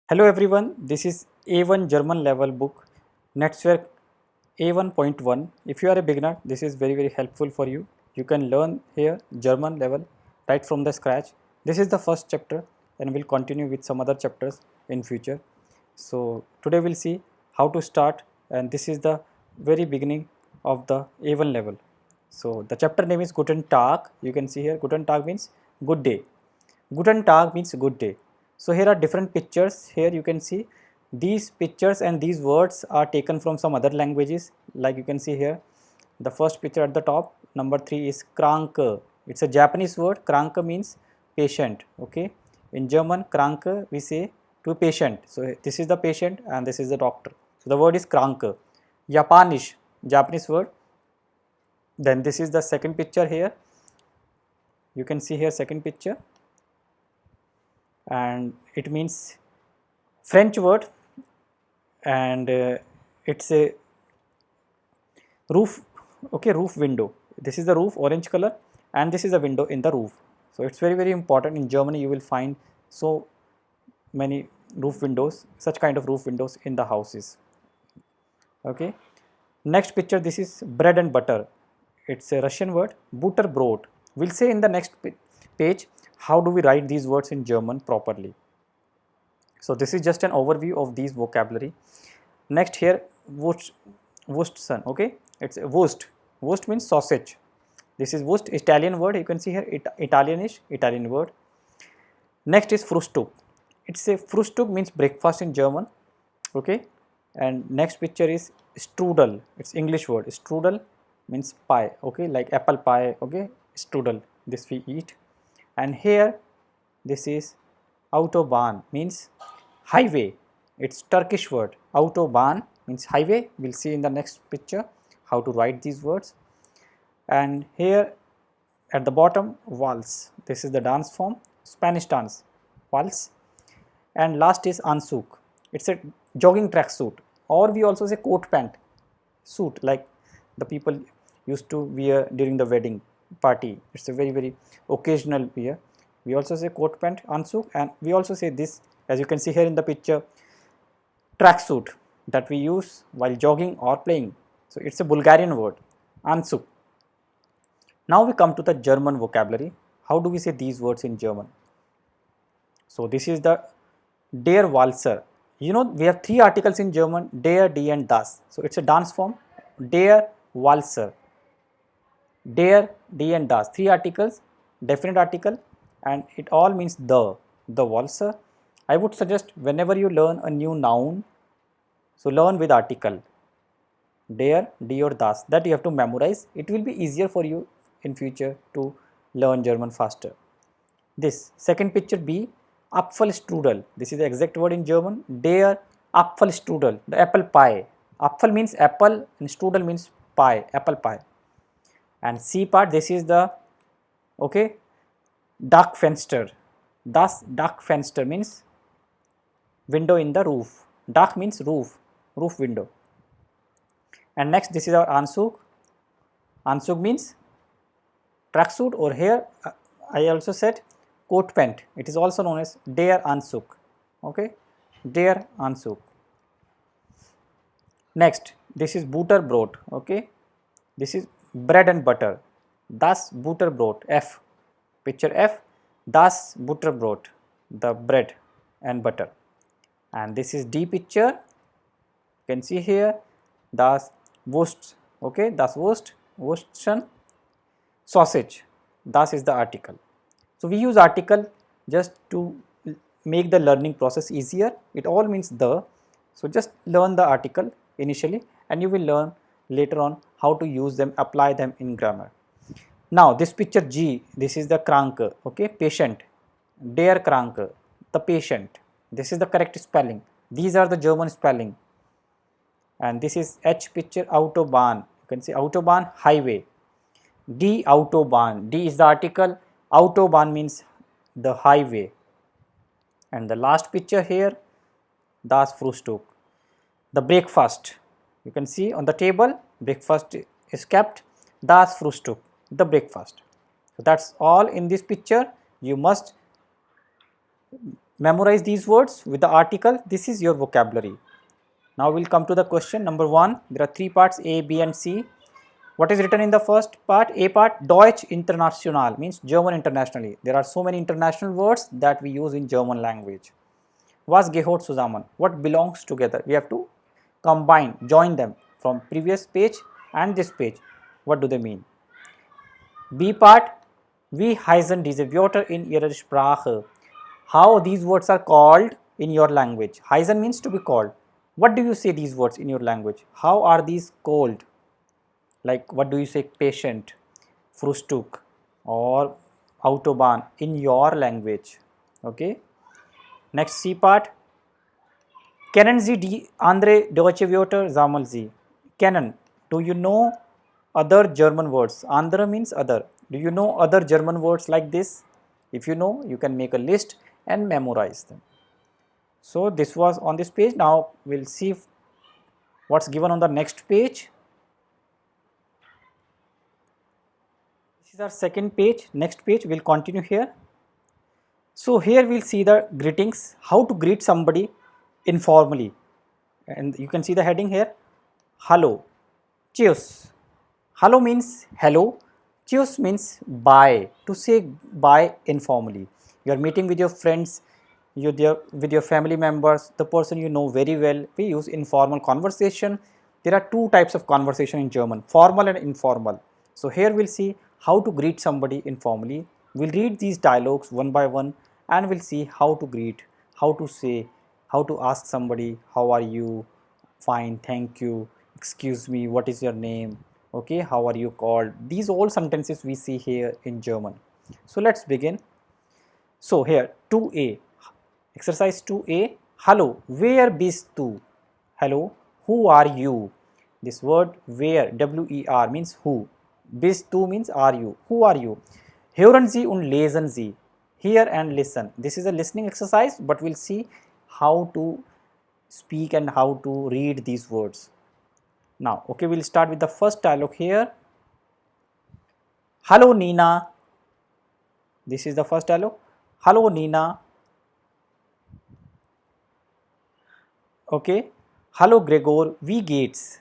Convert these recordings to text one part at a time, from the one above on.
Hello everyone, this is A1 German level book Netzwerk A1.1. If you are a beginner, this is very helpful for you. You can learn here German level right from the scratch. This is the first chapter and we'll continue with some other chapters in future. So today we'll see how to start, and this is the very beginning of the A1 level. So the chapter name is Guten Tag. You can see here Guten Tag means good day. Guten Tag means good day. So here are different pictures. Here you can see these pictures and these words are taken from some other languages. Like you can see here, the first picture at the top, number 3 is Kranke. It's a Japanese word. Kranke means patient. Okay. In German, Kranke we say to patient. So this is the patient and this is the doctor. So the word is Kranke. Japanisch, Japanese word. Then this is the second picture here. You can see here second picture, and it means French word, and it's a roof. Okay, roof window. This is the roof, orange color, and this is a window in the roof. So it's very important. In Germany you will find so many roof windows, such kind of roof windows in the houses. Okay, next picture, this is bread and butter. It's a Russian word, Butterbrot. We'll say in the next page how do we write these words in German properly. So this is just an overview of these vocabulary. Next here, Wurstson. Okay, it's a Wurst. Wurst means sausage. This is Wurst, Italian word. You can see here Italianish, Italian word. Next is Frühstück. It's a Frühstück means breakfast in German. Okay, and next picture is Strudel. It's English word. Strudel means pie. Okay, like apple pie. Okay, Strudel. This we eat. And here, this is Autobahn means highway. It's Turkish word. Autobahn means highway. We'll see in the next picture how to write these words. And here at the bottom, waltz. This is the dance form, Spanish dance, waltz. And last is Anzug. It's a jogging track suit, or we also say coat pant suit, like the people used to wear during the wedding party. It's a very occasional wear. We also say coat pant, Anzug, and we also say this, as you can see here in the picture, track suit that we use while jogging or playing. So it's a Bulgarian word, Anzug. Now we come to the German vocabulary. How do we say these words in German? So this is the Der Walzer. You know, we have three articles in German, der, die and das. So it's a dance form, der Walzer. Der, die and das. Three articles, definite article, and it all means the walzer. I would suggest whenever you learn a new noun, so learn with article, der, die or das, that you have to memorize. It will be easier for you in future to learn German faster. This second picture B, Apfelstrudel. This is the exact word in German. Der Apfelstrudel, the apple pie. Apfel means apple and strudel means pie, apple pie. And C part, this is the okay Dachfenster. Das Dachfenster means window in the roof. Dach means roof, roof window. And next, this is our Anzug. Anzug means tracksuit, or here I also said coat pant. It is also known as der Anzug. Okay, der Anzug. Next, this is Butterbrot. Okay, this is bread and butter. Das Butterbrot. F. Picture F. Das Butterbrot. The bread and butter. And this is D picture. You can see here das Wurst. Okay, das Wurst. Wurstchen. Sausage. Das is the article. So we use article just to make the learning process easier. It all means the. So just learn the article initially, and you will learn later on how to use them, apply them in grammar. Now this picture G, this is the Kranke, okay, patient, der Kranke, the patient. This is the correct spelling. These are the German spelling. And this is H picture, Autobahn. You can see Autobahn, highway. D, Autobahn. D is the article. Autobahn means the highway. And the last picture here, das Frühstück, the breakfast. You can see on the table, breakfast is kept. Das Frühstück, the breakfast. So that's all in this picture. You must memorize these words with the article. This is your vocabulary. Now we'll come to the question number 1. There are 3 parts, A, B and C. What is written in the first part? A part, Deutsch International means German internationally. There are so many international words that we use in German language. Was gehört zusammen? What belongs together? We have to combine, join them from previous page and this page. What do they mean? B part, wie heißen diese Wörter in Ihrer Sprache? How these words are called in your language. Heißen means to be called. What do you say these words in your language? How are these called? Like what do you say patient, Frühstück or Autobahn in your language? Okay. Next C part. Kennen Sie die andere deutsche Wörter? Sammeln Sie. Kennen. Do you know other German words? Andere means other. Do you know other German words like this? If you know, you can make a list and memorize them. So this was on this page. Now we'll see what's given on the next page. This is our second page. Next page we'll continue here. So here we'll see the greetings, how to greet somebody informally, and you can see the heading here. Hello, cheers. Hello means hello, cheers means bye, to say bye informally. You are meeting with your friends, with your family members, the person you know very well. We use informal conversation. There are 2 types of conversation in German, formal and informal. So here we'll see how to greet somebody informally. We'll read these dialogues one by one and we'll see how to greet, how to say, how to ask somebody, how are you, fine, thank you, excuse me, what is your name, okay, how are you called. These all sentences we see here in German. So let's begin. So here 2a, exercise 2a. Hallo, wer bist du? Hello, who are you? This word where, W-E-R, means who. Bist du means are you. Who are you? Hören Sie und lesen Sie. Hear and listen. This is a listening exercise, but we'll see how to speak and how to read these words. Now, okay, we'll start with the first dialogue here. Hello Nina. This is the first dialogue. Hello Nina. Okay. Hello Gregor, wie geht's?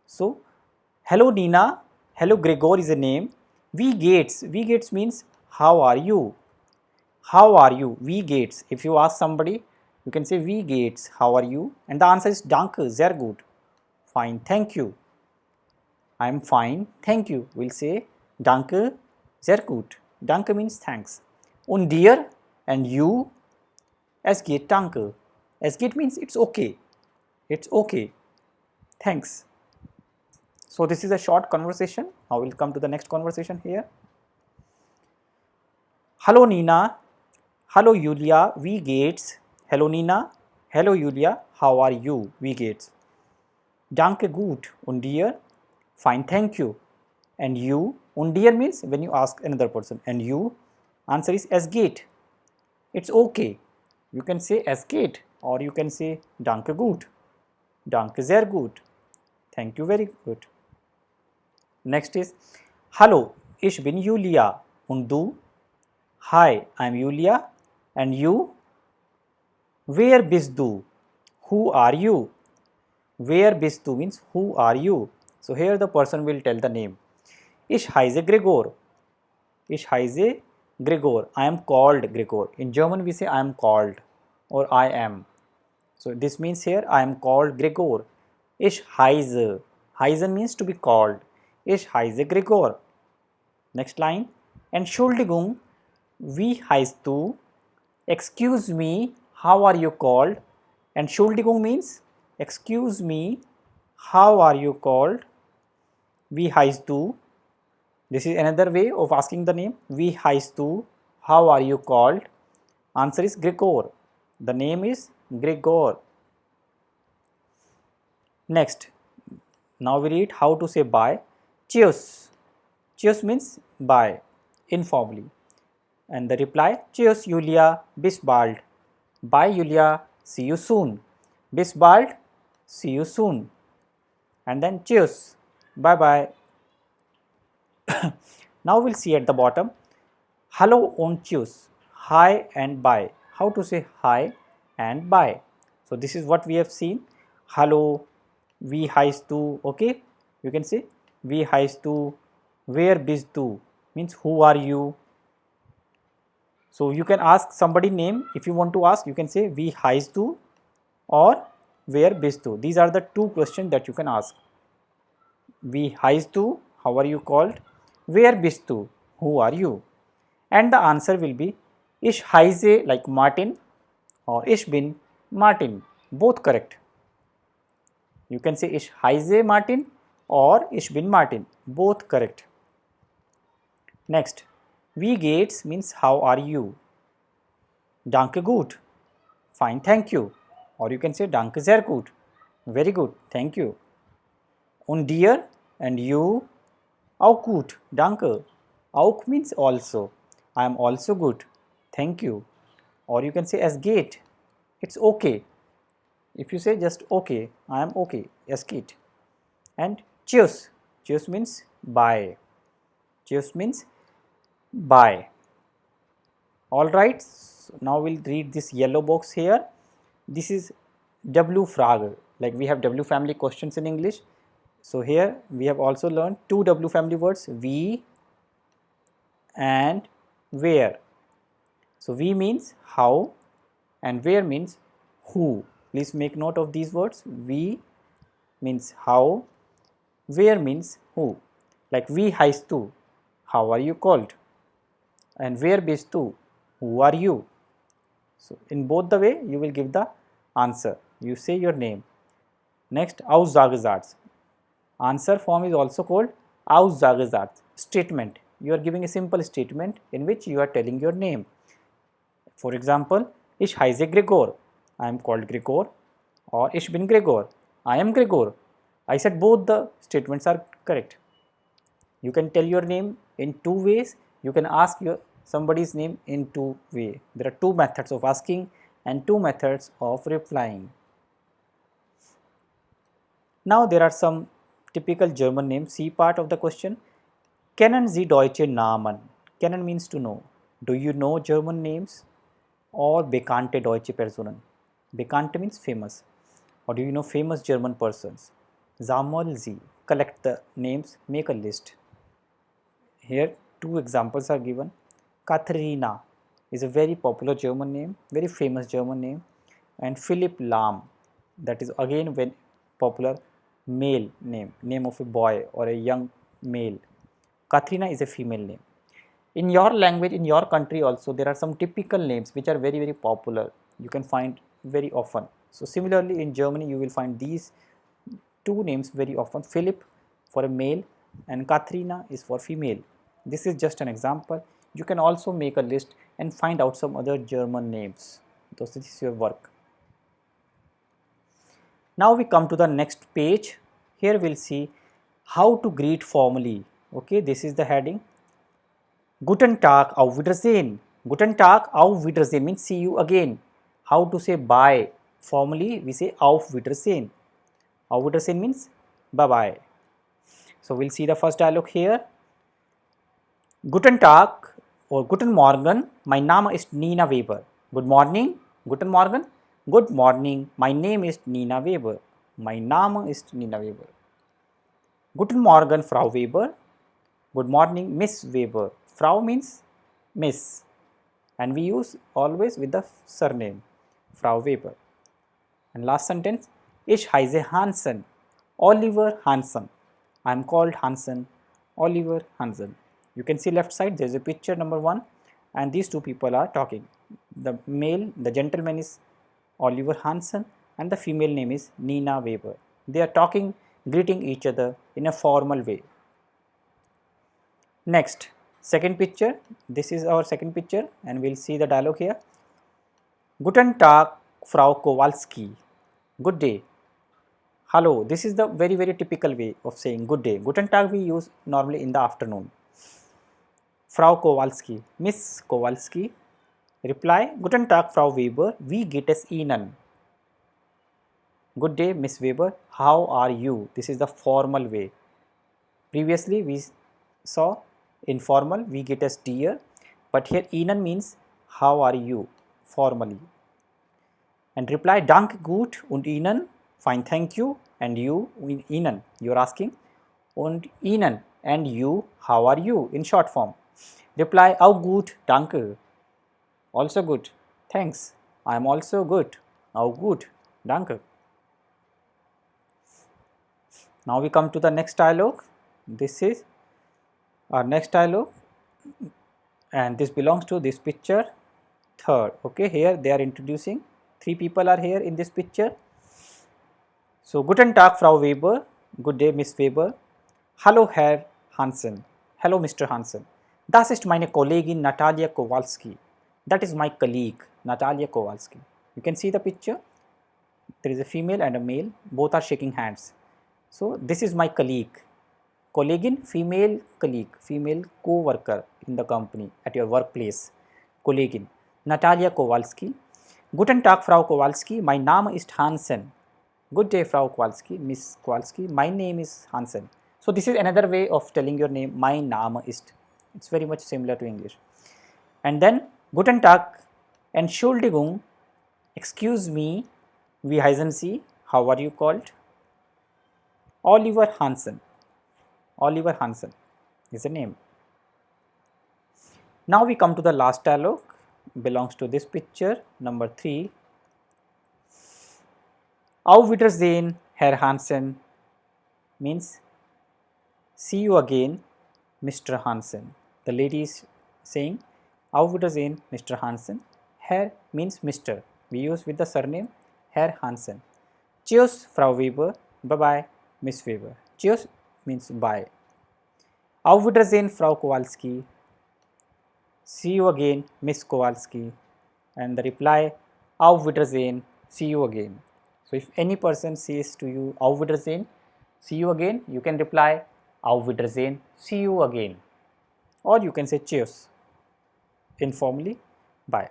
So, hello Nina, hello Gregor is a name. Wie geht's? Wie geht's means how are you? How are you? Wie geht's? If you ask somebody, you can say wie geht's, how are you? And the answer is danke, sehr gut. Fine, thank you. I am fine, thank you. We'll say danke, sehr gut. Danke means thanks. Und dir, and you, es geht, danke. Es geht means it's okay. It's okay. Thanks. So this is a short conversation. Now we'll come to the next conversation here. Hello Nina. Hello Julia. Wie geht's? Hello Nina. Hello Julia. How are you? Wie geht's? Danke gut. Und dir? Fine, thank you. And you? Und dir means when you ask another person. And you? Answer is es geht. It's okay. You can say es geht or you can say danke gut. Danke sehr gut. Thank you very good. Next is Hallo, ich bin Julia. Und du? Hi, I'm Julia. And you? Where bist du? Who are you? Where bist du means who are you? So here the person will tell the name. Ich heiße Gregor. Ich heiße Gregor. I am called Gregor. In German we say I am called or I am. So this means here I am called Gregor. Ich heiße. Heißen means to be called. Ich heiße Gregor. Next line. Entschuldigung, wie heißt du? Excuse me, how are you called? Entschuldigung means excuse me, how are you called? Wie heißt du? This is another way of asking the name. Wie heißt du? How are you called? Answer is Gregor. The name is Gregor. Next, now we read how to say bye. Cheers. Cheers means bye, informally. And the reply, cheers Julia, bis bald. Bye Julia, see you soon. Bis bald, see you soon. And then cheers, bye bye. Now we'll see at the bottom. Hello und cheers. Hi and bye. how to say hi and bye. So this is what we have seen. Hello, wie heißt du? Okay, you can say wie heißt du, where bist du means who are you. So you can ask somebody name. If you want to ask, you can say wie heißt du or where bist du. These are the two questions that you can ask. Wie heißt du, how are you called? Where bist du, who are you? And the answer will be ich heiße like Martin or ich bin Martin, both correct. You can say ich heiße Martin or ich bin Martin, both correct. Next, wie geht's means how are you? Danke gut, fine, thank you. Or you can say danke sehr gut, very good, thank you. Und dir and you, auch gut, danke. Auch means also. I am also good, thank you. Or you can say es geht, it's okay. If you say just okay, I am okay, es geht. And cheers, cheers means bye. Cheers means bye. Alright, so now we'll read this yellow box here. This is W Frage, like we have W family questions in English. So here we have also learned two W family words, wie and where. So wie means how and where means who. Please make note of these words. Wie means how, where means who. Like wie heißt du, how are you called, and where bist du, who are you. So in both the way you will give the answer. You say your name. Next, Aussagesatz. Answer form is also called Aussagesatz, statement. You are giving a simple statement in which you are telling your name. For example, ich heiße Gregor, I am called Gregor, or ich bin Gregor, I am Gregor. I said both the statements are correct. You can tell your name in two ways. You can ask somebody's name in two ways. There are two methods of asking and two methods of replying. Now there are some typical German names. C part of the question. Kennen Sie deutsche Namen? Kennen means to know. Do you know German names? Or bekannte deutsche Personen. Bekannte means famous. Or do you know famous German persons? Sammeln Sie. Collect the names, make a list. Here two examples are given. Katharina is a very popular German name, very famous German name, and Philipp Lahm, that is again very popular male name of a boy or a young male. Katharina is a female name. In your language, in your country also, there are some typical names which are very popular. You can find very often. So similarly in Germany you will find these two names very often. Philip for a male and Katharina is for female. This is just an example. You can also make a list and find out some other German names. So this is your work. Now we come to the next page. Here we'll see how to greet formally. Okay, this is the heading. Guten Tag, auf Wiedersehen. Guten Tag, auf Wiedersehen means see you again. How to say bye? Formally we say auf Wiedersehen. Auf Wiedersehen means bye bye. So we'll see the first dialogue here. Guten Tag or Guten Morgen, mein Name ist Nina Weber. Good morning, Guten Morgen. Good morning, my name is Nina Weber. Mein Name ist Nina Weber. Guten Morgen, Frau Weber. Good morning, Miss Weber. Frau means Miss, and we use always with the surname, Frau Weber. And last sentence, ich heiße Hansen, Oliver Hansen. I am called Hansen, Oliver Hansen. You can see left side, there is a picture number 1, and these two people are talking. The male, the gentleman is Oliver Hansen, and the female name is Nina Weber. They are talking, greeting each other in a formal way. Next, second picture. This is our second picture, and we'll see the dialogue here. Guten Tag, Frau Kowalski. Good day. Hello. This is the very typical way of saying good day. Guten Tag we use normally in the afternoon. Frau Kowalski, Miss Kowalski. Reply, Guten Tag, Frau Weber. Wie geht es Ihnen? Good day, Miss Weber. How are you? This is the formal way. Previously we saw informal, wie geht es dir? But here Ihnen means how are you? formally. And reply danke gut und Ihnen, fine thank you, and you, Ihnen, you are asking, und Ihnen, and you, how are you, in short form. Reply auch gut, danke, also good, thanks, I am also good, auch gut, danke. Now we come to the next dialogue. This is our next dialogue, and this belongs to this picture third. Okay, here they are introducing, three people are here in this picture. So, guten Tag, Frau Weber. Good day, Miss Weber. Hallo, Herr Hansen. Hello, Mr. Hansen. Das ist meine Kollegin Natalia Kowalski. That is my colleague, Natalia Kowalski. You can see the picture. There is a female and a male. Both are shaking hands. So, this is my colleague. Kollegin, female colleague, female co-worker in the company, at your workplace. Kollegin. Natalia Kowalski. Guten Tag, Frau Kowalski. My Name ist Hansen. Good day, Frau Kowalski, Miss Kowalski. My name is Hansen. So this is another way of telling your name. My Name ist. It's very much similar to English. And then Guten Tag, Entschuldigung, excuse me, wie heißen Sie? How are you called? Oliver Hansen. Oliver Hansen is the name. Now we come to the last dialogue. Belongs to this picture number 3. Auf Wiedersehen, Herr Hansen, means see you again, Mr. Hansen. The lady is saying Auf Wiedersehen, Mr. Hansen. Herr means Mr. We use with the surname Herr Hansen. Tschüss, Frau Weber. Bye bye, Miss Weber. Tschüss means bye. Auf Wiedersehen, Frau Kowalski. See you again, Miss Kowalski. And the reply, Auf Wiedersehen, see you again. So if any person says to you, Auf Wiedersehen, see you again, you can reply, Auf Wiedersehen, see you again. Or you can say cheers, informally, bye.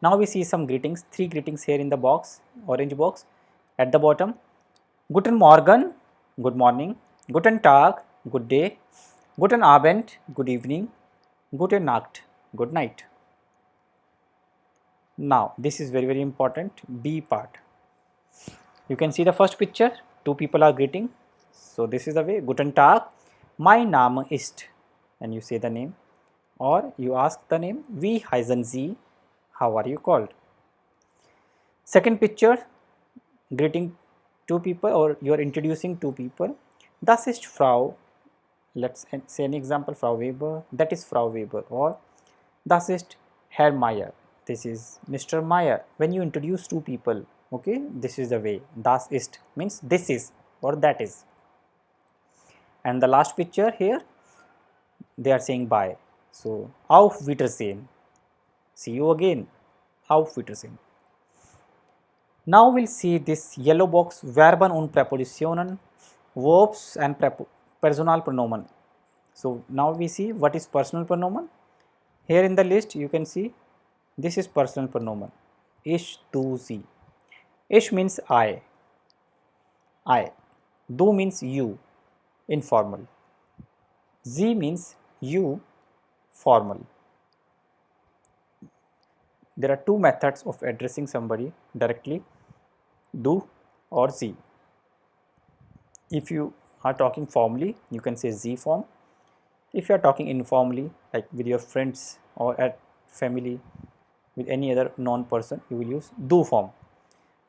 Now we see some greetings, 3 greetings here in the box, orange box. At the bottom, Guten Morgen, good morning. Guten Tag, good day. Guten Abend, good evening. Gute Nacht, good night. Now this is very important, B part. You can see the first picture, 2 people are greeting. So this is the way, Guten Tag, mein Name ist, and you say the name, or you ask the name, wie heißen Sie, how are you called. Second picture, greeting 2 people, or you are introducing 2 people. Das ist Frau, let's say an example, Frau Weber, that is Frau Weber, or das ist Herr Meyer, this is Mr. Meyer. When you introduce 2 people, okay, this is the way. Das ist means this is or that is. And the last picture here, they are saying bye. So, Auf Wiedersehen, see you again, Auf Wiedersehen. Now we'll see this yellow box, Verben und Präpositionen, verbs and personal pronoun. So now we see what is personal pronoun. Here in the list you can see this is personal pronoun. Ich, du, sie. Ich means I. Du means you, informal. Sie means you, formal. There are 2 methods of addressing somebody directly, du or sie. If you are talking formally, you can say sie form. If you are talking informally, like with your friends or at family, with any other non-person, you will use du form.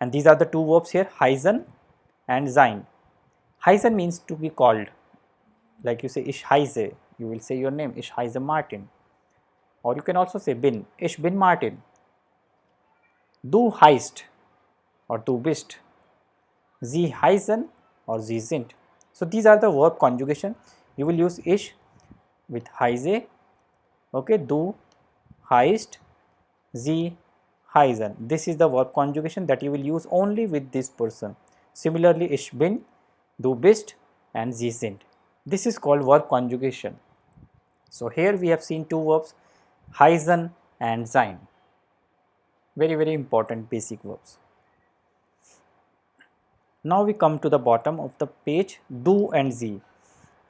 And these are the 2 verbs here, heißen and sein. Heißen means to be called, like you say ich heiße, you will say your name, ich heiße Martin. Or you can also say bin, ich bin Martin. Du heißt or du bist, sie heißen or sie sind. So these are the verb conjugation. You will use ich with heiße, okay, du heißt, sie heißen. This is the verb conjugation that you will use only with this person. Similarly, ich bin, du bist and sie sind. This is called verb conjugation. So here we have seen 2 verbs, heißen and sein. Very important basic verbs. Now we come to the bottom of the page, du and sie.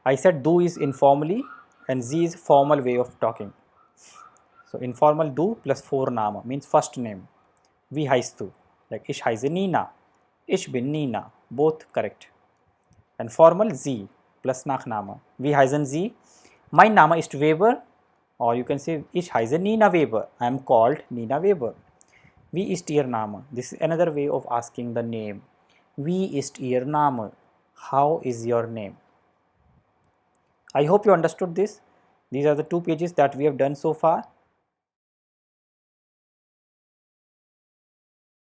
I said du is informally and sie is formal way of talking. So informal du plus Vorname means first name. Wie heißt du? Like ich heiße Nina. Ich bin Nina. Both correct. And formal Sie plus Nachname. Wie heißen Sie? Mein Name ist Weber. Or you can say ich heiße Nina Weber. I am called Nina Weber. Wie ist Ihr Name? This is another way of asking the name. Wie ist Ihr Name? How is your name? I hope you understood this. These are the two pages that we have done so far.